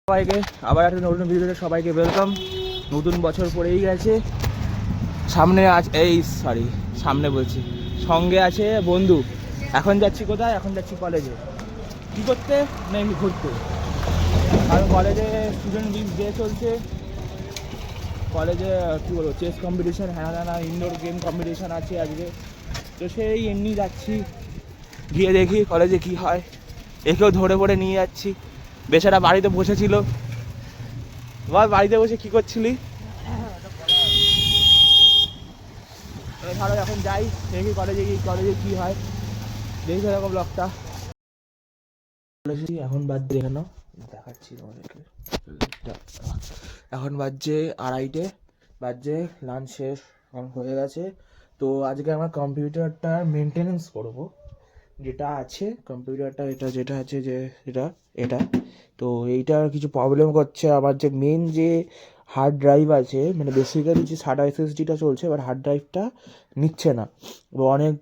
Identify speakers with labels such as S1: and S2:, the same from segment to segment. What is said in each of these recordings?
S1: সবাইকে আবার একটা নতুন ভিডিওতে সবাইকে ওয়েলকাম। নতুন বছর পড়েই গেছে, সামনে সামনে বলছি সঙ্গে আছে বন্ধু। এখন যাচ্ছি কোথায়? এখন যাচ্ছি কলেজে। কী করতে? না এমনি ঘুরতে, কারণ কলেজে স্টুডেন্ট উইক ডে চলছে। কলেজে কী বলবো, চেস কম্পিটিশান, হ্যানা ইনডোর গেম কম্পিটিশান আছে আজকে। তো সেই এমনি যাচ্ছি, গিয়ে দেখি কলেজে কি হয়। একেও ধরে পড়ে নিয়ে যাচ্ছি। বেচারা বাড়িতে বসেছিল। বাড়িতে বসে কি করছিলি? ধরো এখন যাই, দেখি কলেজে কি হয়, দেখি এরকম ব্লগটা। কলেজে এখন বাজছে, এখানে দেখাচ্ছি তোমাদেরকে। এখন বাজছে 2:30 বাজছে, লাঞ্চ শেষ হয়ে গেছে। তো আজকে আমার কম্পিউটারটার মেনটেনেন্স করবো, যেটা আছে কম্পিউটারটা, যেটা আছে যে এটা তো এইটার কিছু প্রবলেম করছে। আমার যে মেন যে হার্ড ড্রাইভ আছে, মানে বেসিক্যালি যে SATA SSDটা চলছে, এবার হার্ড ড্রাইভটা নিচ্ছে না। অনেক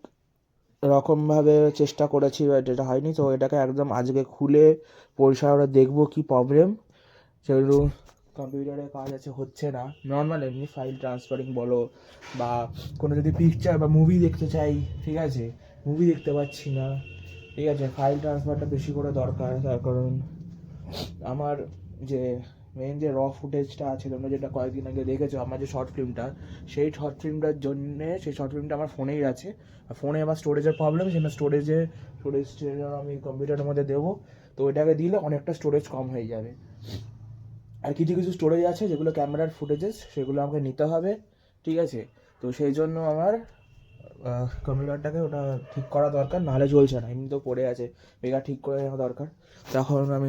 S1: রকমভাবে চেষ্টা করেছি, এবার যেটা হয়নি। তো এটাকে একদম আজকে খুলে পরিষ্কার করে দেখবো কী প্রবলেম। সেগুলো কম্পিউটারে কাজ আছে, হচ্ছে না। নর্মাল এমনি ফাইল ট্রান্সফারিং বলো, বা কোনো যদি পিকচার বা মুভি দেখতে চাই, ঠিক আছে, মুভি দেখতে পাচ্ছি না, ঠিক আছে। ফাইল ট্রান্সফারটা বেশি করে দরকার, তার কারণ আমার যে মেন যে র ফুটেজটা আছে, তোমরা যেটা কয়েকদিন আগে দেখেছো আমার যে শর্ট ফিল্মটা, সেই শর্ট ফিল্মটা আমার ফোনেই আছে। আর ফোনে আমার স্টোরেজের প্রবলেম, সেটা স্টোরেজ আমি কম্পিউটারের মধ্যে দেবো। তো ওইটাকে দিলে অনেকটা স্টোরেজ কম হয়ে যাবে। আর কিছু স্টোরেজ আছে যেগুলো ক্যামেরার ফুটেজেস, সেগুলো আমাকে নিতে হবে, ঠিক আছে। তো সেই জন্য আমার কম্পিউটারটাকে ওটা ঠিক করা দরকার, নাহলে চলছে না, এমনি তো পড়ে আছে, বেকার ঠিক করে নেওয়া দরকার। তখন আমি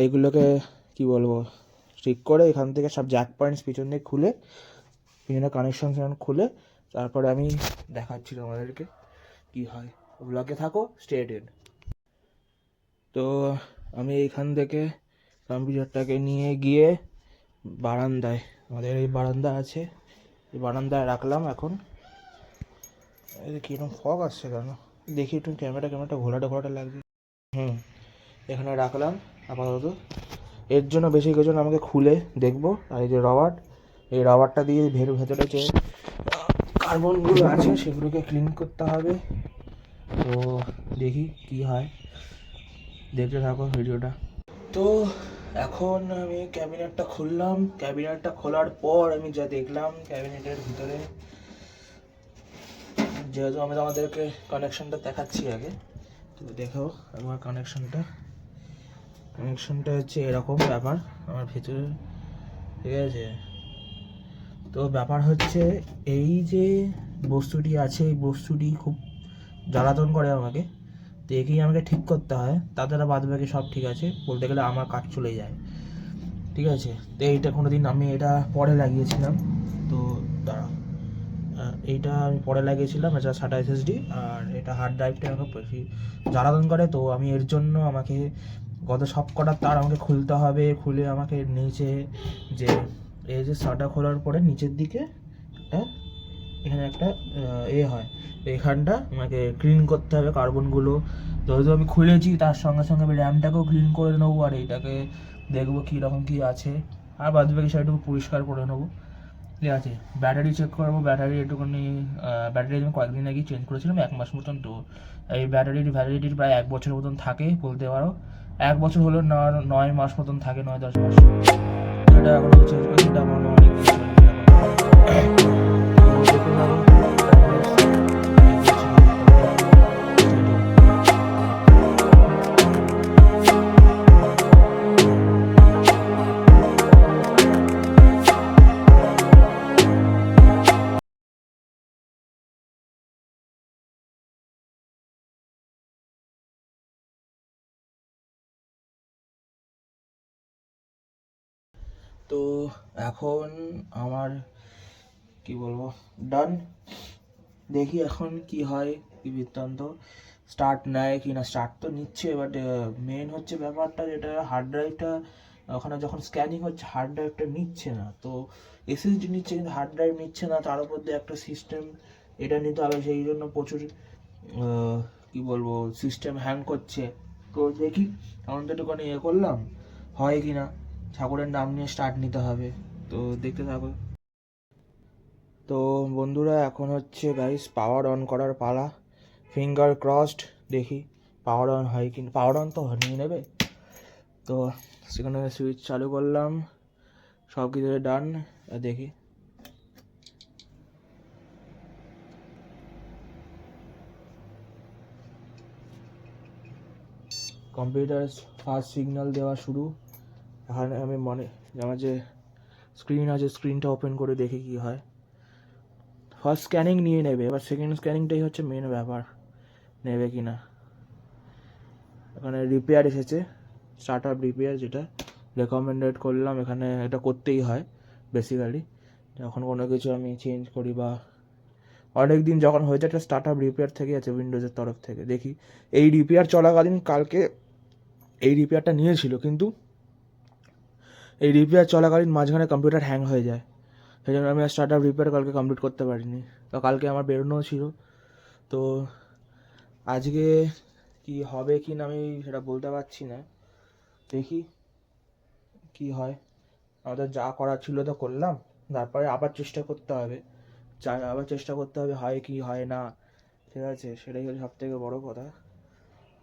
S1: এইগুলোকে কি বলবো, ঠিক করে এখান থেকে সব জ্যাক পয়েন্টস পিছন দিয়ে খুলে, পিছনে কানেকশন খুলে, তারপরে আমি দেখাচ্ছি তোমাদেরকে কি হয়। ব্লগে থাকো, স্টে টিউনড। তো আমি এইখান থেকে কম্পিউটারটাকে নিয়ে গিয়ে বারান্দায়, আমাদের এই বারান্দা আছে, এই বারান্দায় রাখলাম। এখন কীরকম ফগ আসছে কেন দেখি, একটু ক্যামেরাটা ঘোলাটা লাগছে। এখানে রাখলাম আপাতত। এর জন্য বেশি কিছু না, আমাকে খুলে দেখবো। আর এই যে এই রবারটা দিয়ে ভেতরে যে কার্বনগুলো আছে সেগুলোকে ক্লিন করতে হবে। তো দেখি কি হয়, দেখতে থাকো ভিডিওটা। তো এখন আমি ক্যাবিনেটটা খুললাম। ক্যাবিনেটটা খোলার পর আমি যা দেখলাম ক্যাবিনেটের ভিতরে, যেহেতু আমি তোমাদেরকে কানেকশনটা দেখাচ্ছি আগে, তো দেখো আমার কানেকশনটা হচ্ছে এরকম ব্যাপার আমার ভিতরে, ঠিক আছে। তো ব্যাপার হচ্ছে এই যে বস্তুটি আছে, এই বস্তুটি খুব জ্বালাতন করে আমাকে। তো একেই আমাকে ঠিক করতে হয়, তাছাড়া বাদ বাকি সব ঠিক আছে, বলতে গেলে আমার কাজ চলে যায়, ঠিক আছে। তো এইটা কোনোদিন আমি এটা পরে লাগিয়েছিলাম, তো দাঁড়াও, এইটা আমি পরে লাগিয়েছিলাম, এটা SATA SSD, আর এটা হার্ড ড্রাইভটা আমাকে বেশি জ্বালাতন করে। তো আমি এর জন্য আমাকে সব কটা তার আমাকে খুলতে হবে। খুলে আমাকে নিচে যে এই যে SATA খোলার পরে নিচের দিকে এখানে একটা হয়, তো এখানটা আমাকে ক্লিন করতে হবে কার্বনগুলো। যেহেতু আমি খুলেছি, তার সঙ্গে সঙ্গে আমি র্যামটাকেও ক্লিন করে নেবো, আর এইটাকে দেখবো কীরকম কী আছে, আর বাদ বাকি সেটাকে পরিষ্কার করে নেবো, ঠিক আছে। ব্যাটারি চেক করবো, ব্যাটারি আমি কয়েকদিন আগে চেঞ্জ করেছিলাম, 1 মাস মতন। তো এই ব্যাটারির ভ্যালিডিটি প্রায় 1 বছর মতন থাকে বলতে পারো। 1 বছর হলো 9 মাস মতন থাকে, 9-10 মাস। এটা এখন চেঞ্জ করেছি, এটা আমার অনেক দিন চলে তো এখন আমার কি বলবো, ডান। দেখি এখন কি হয়, কি বৃত্তান্ত, স্টার্ট নেয় কি না। স্টার্ট তো নিচ্ছে, বাট মেন হচ্ছে ব্যাপারটা, যেটা হার্ড ড্রাইভটা ওখানে যখন স্ক্যানিং হচ্ছে, হার্ড ড্রাইভটা নিচ্ছে না। তো SSD নিচ্ছে কিন্তু হার্ড ড্রাইভ নিচ্ছে না, তার উপর দিয়ে একটা সিস্টেম এটা নিতে হবে, সেই জন্য প্রচুর কি বলবো, সিস্টেম হ্যাং করছে। তো দেখি এখন তো একটুখানি করলাম, হয় কি না। ঠাকুরের নাম নিয়ে স্টার্ট নিতে হবে, তো দেখতে থাকো। তো বন্ধুরা এখন হচ্ছে গাইস পাওয়ার অন করার পালা। ফিঙ্গার ক্রসড, দেখি পাওয়ার অন হয় কি। পাওয়ার অন তো নিয়ে নেবে। তো সেখানে সুইচ চালু করলাম, সব কিছু ডান। দেখি কম্পিউটার ফার্স্ট সিগন্যাল দেওয়া শুরু। এখানে আমি আমার যে স্ক্রিন আছে স্ক্রিনটা ওপেন করে দেখি কি হয়। ফার্স্ট স্ক্যানিং নিয়ে নেবে, এবার সেকেন্ড স্ক্যানিংটাই হচ্ছে মেন ব্যাপার, নেবে কি না। এখানে রিপেয়ার এসেছে, স্টার্ট আপ রিপেয়ার, যেটা রেকমেন্ডেড করলাম। এখানে এটা করতেই হয় বেসিক্যালি যখন কোনো কিছু আমি চেঞ্জ করি বা অনেক দিন যখন হয়েছে। একটা স্টার্ট আপ রিপেয়ার থেকে আছে উইন্ডোজের তরফ থেকে। দেখি এই রিপেয়ার চলাকালীন কালকে এই রিপেয়ারটা নিয়েছিল, কিন্তু এই রিপেয়ার চলাকালীন মাঝখানে কম্পিউটার হ্যাং হয়ে যায়। সেই জন্য আমি স্টার্ট আপ রিপেয়ার কালকে কমপ্লিট করতে পারিনি। তো কালকে আমার বেরোনোও ছিল। তো আজকে কি হবে কি না আমি সেটা বলতে পারছি না, দেখি কি হয়। আমাদের যা করার ছিল তো করলাম, তারপরে আবার চেষ্টা করতে হবে। আবার চেষ্টা করতে হবে হয় কি হয় না, ঠিক আছে? সেটাই হচ্ছে সব থেকে বড়ো কথা।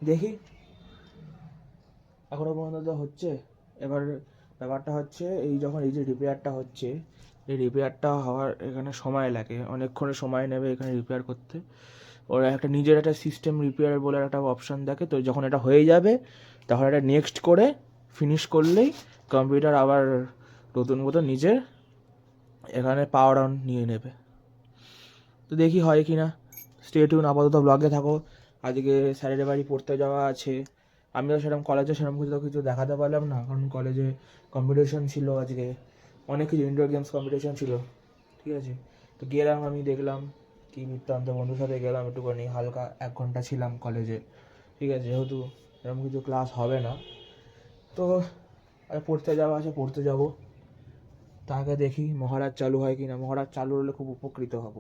S1: দেখি এখনও পর্যন্ত তো হচ্ছে। এবার ব্যাপারটা হচ্ছে যখন এই যে রিপেয়ারটা হচ্ছে, এই রিপেয়ারটা হওয়ার এখানে সময় লাগে, অনেকক্ষণ সময় নেবে এখানে রিপেয়ার করতে। ওরা একটা নিজের একটা সিস্টেম রিপেয়ার বলে একটা অপশান দেখে, তো যখন এটা হয়ে যাবে তখন এটা নেক্সট করে ফিনিশ করলেই কম্পিউটার আবার নতুন মতো নিজের এখানে পাওয়ার অন নিয়ে নেবে। তো দেখি হয় কি না। স্টে টিউন, আপাতত ব্লগে থাকো। আজকে স্যারের বাড়ি পড়তে যাওয়া আছে। আমিও সেরকম কলেজে সেরকম কিছু দেখাতে পারলাম না, কারণ কলেজে কম্পিটিশন ছিল আজকে, অনেক কিছু ইনডোর গেমস কম্পিটিশন ছিল, ঠিক আছে? তো গেলাম, আমি দেখলাম কি বৃত্তান্ত, বন্ধুর সাথে গেলাম একটুখানি, হালকা 1 ঘন্টা ছিলাম কলেজে, ঠিক আছে? যেহেতু এরকম কিছু ক্লাস হবে না, তো পড়তে যাওয়া আছে, পড়তে যাবো। তাকে দেখি মহারাজ চালু হয় কি না। মহারাজ চালু হলে খুব উপকৃত হব।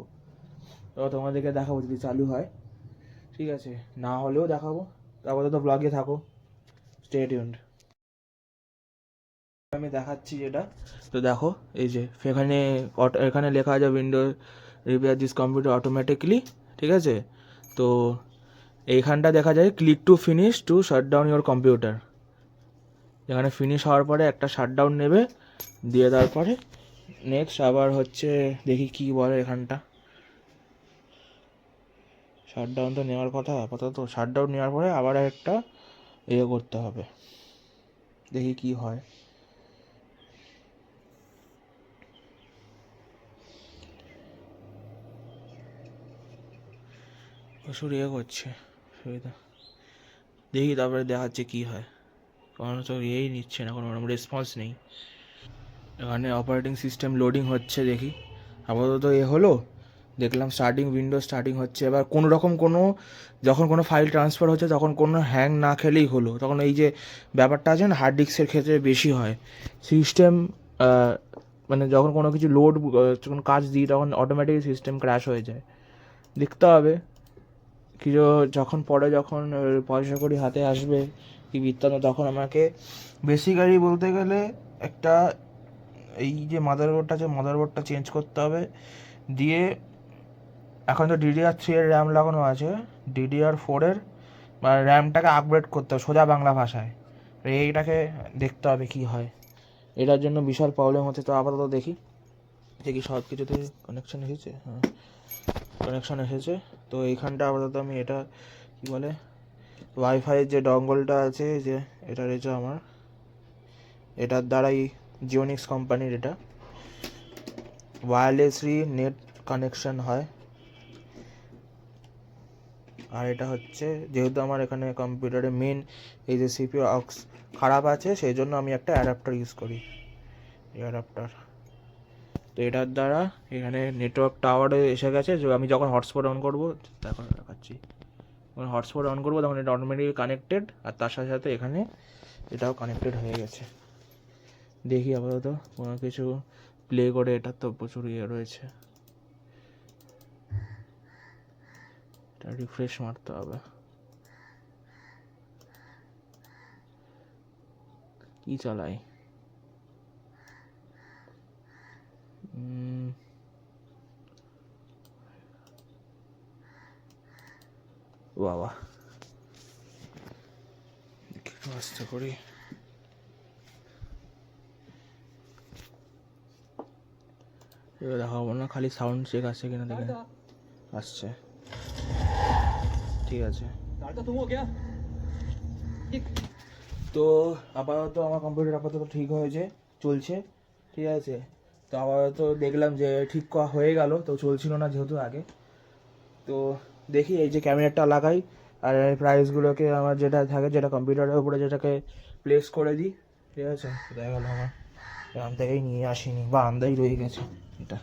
S1: তো তোমাদেরকে দেখাবো যদি চালু হয়, ঠিক আছে? না হলেও দেখাবো। আপাতত ব্লগে থাকো, স্টে টিউনড। আমি দেখাচ্ছি যেটা, তো দেখো এই যে এখানে এখানে লেখা আছে Windows repair this computer automatically, ঠিক আছে? তো এইখানটা দেখা যায় click to finish two shut down your computer. এখানে ফিনিশ হওয়ার পরে একটা শাটডাউন নেবে, দিয়ে তারপরে নেক্সট আবার হচ্ছে দেখি কি বলে এখানটা। শাটডাউন তো নেওয়ার কথা, আপাতত শাটডাউন নেওয়ার পরে আবার একটা করতে হবে, দেখি কি হয়। প্রচুর করছে সুবিধা, দেখি তারপরে দেখাচ্ছে কি হয়। কোনো তো নিচ্ছে না, কোনো রেসপন্স নেই। এখানে অপারেটিং সিস্টেম লোডিং হচ্ছে, দেখি। আপাতত হলো, দেখলাম উইন্ডো স্টার্টিং হচ্ছে। এবার কোনো রকম যখন কোনো ফাইল ট্রান্সফার হচ্ছে তখন কোনো হ্যাং না খেলেই হলো। তখন এই যে ব্যাপারটা আছে না, হার্ড ডিস্কের ক্ষেত্রে বেশি হয়। সিস্টেম মানে যখন কোনো কিছু লোড, যখন কাজ দিই তখন অটোমেটিক সিস্টেম ক্র্যাশ হয়ে যায়। দেখতে হবে কিছু যখন পরে, যখন পয়সা কড়ি হাতে আসবে কি বৃত্তান্ত, তখন আমাকে বেসিক্যালি বলতে গেলে একটা এই যে মাদারবোর্ডটা আছে, মাদারবোর্ডটা চেঞ্জ করতে হবে। দিয়ে এখন তো DDR3 এর র্যাম লাগানো আছে, DDR4 র্যামটাকে আপগ্রেড করতে হবে সোজা বাংলা ভাষায়। এইটাকে দেখতে হবে কি হয়। এটার জন্য বিশাল প্রবলেম হচ্ছে। তো আপাতত দেখি দেখি সব কিছুতে কানেকশান এসেছে। হ্যাঁ, কানেকশান এসেছে। তো এইখানটা আপাতত আমি এটা কি বলে ওয়াইফাইয়ের যে ডঙ্গলটা আছে, যে এটা রয়েছে আমার, এটার দ্বারাই জিওনিক্স কোম্পানির এটা ওয়্যারলেসলি নেট কানেকশান হয়। আর এটা হচ্ছে যেহেতু আমার এখানে কম্পিউটারে মেন এই যে CPU অক্স খারাপ আছে, সেই জন্য আমি একটা অ্যাডাপ্টার ইউজ করি, অ্যাডাপ্টার। তো এটার দ্বারা এখানে নেটওয়ার্ক টাওয়ারে এসে গেছে। যে আমি যখন হটস্পট অন করবো, এখন দেখাচ্ছি, যখন হটস্পট অন করবো তখন এটা অটোমেটিক কানেক্টেড, আর তার সাথে সাথে এখানে এটাও কানেক্টেড হয়ে গেছে। দেখি আপাতত কোনো কিছু প্লে করে, এটার তো প্রচুর রয়েছে, এটা রিফ্রেশ মারতে হবে। কি চালাই বাবা একটু আস্তে করি। এবার দেখাবো না, খালি সাউন্ড চেক আসছে কিনা দেখে। আসছে, ঠিক আছে। তো আপাতত আমার কম্পিউটার আপাতত ঠিক হয়েছে, চলছে, ঠিক আছে। তো আপাতত দেখলাম যে ঠিক হয়ে গেল, তো চলছিল না যেহেতু আগে। তো দেখি এই যে ক্যামেরাটা লাগাই আর প্রাইসগুলোকে আমার যেটা থাকে, যেটা কম্পিউটারের উপরে যেটাকে প্লেস করে দিই, ঠিক আছে। দেখা গেলো আমার এখান থেকেই নিয়ে আসিনি, বা আন্দাই রয়ে গেছে এটা।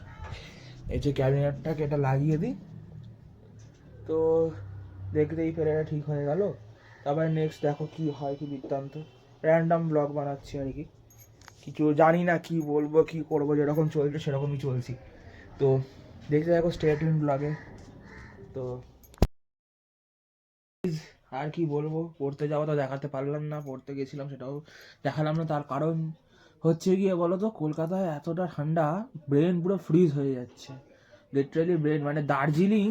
S1: এই যে ক্যাবিনেটটাকে এটা লাগিয়ে দিই, তো দেখতেই ফের এটা ঠিক হয়ে গেল। তারপরে নেক্সট দেখো কি হয়, কি বৃত্তান্ত। র্যান্ডম ব্লগ বানাচ্ছি আর কি, কিছু জানি না কি বলবো কি করবো, যেরকম চলছে সেরকমই চলছি। তো দেখতে দেখো, স্টে টিউন ব্লগে। তো আর কি বলবো, পড়তে যাওয়া তো দেখাতে পারলাম না, পড়তে গেছিলাম সেটাও দেখালাম না। তার কারণ হচ্ছে গিয়ে বলো তো, কলকাতায় এতটা ঠান্ডা, ব্রেন পুরো ফ্রিজ হয়ে যাচ্ছে, লিটারালি ব্রেন। মানে দার্জিলিং,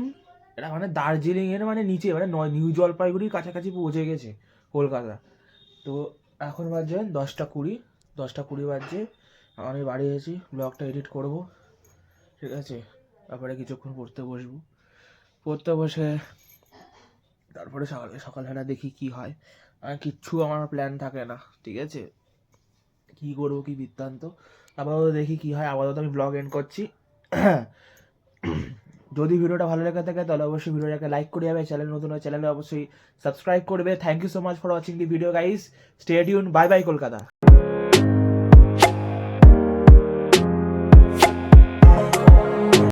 S1: এটা মানে দার্জিলিং এর মানে নিচে, মানে নিউ জলপাইগুড়ির কাছাকাছি পৌঁছে গেছে কলকাতা। তো এখন বাজে 10টা 20, 10টা 20 বাজছে। আমি বাড়ি এসেছি, ব্লগটা এডিট করব, ঠিক আছে। তারপরে কিছুক্ষণ পড়তে বসবো, পড়তে বসে তারপরে সকালবেলা দেখি কি হয়। আর কিচ্ছু আমার প্ল্যান থাকে না, ঠিক আছে, কি করবো কি বৃত্তান্ত। আপাতত দেখি কি হয়, আপাতত আমি ব্লগ এন্ড করছি। যদি ভিডিওটা ভালো লেগে থাকে তাহলে অবশ্যই ভিডিওটাকে লাইক করে যাবে, চ্যানেল নতুন হয় চ্যানেলে অবশ্যই সাবস্ক্রাইব করবে। Thank you so much for watching the video guys, stay tune, bye bye Kolkata.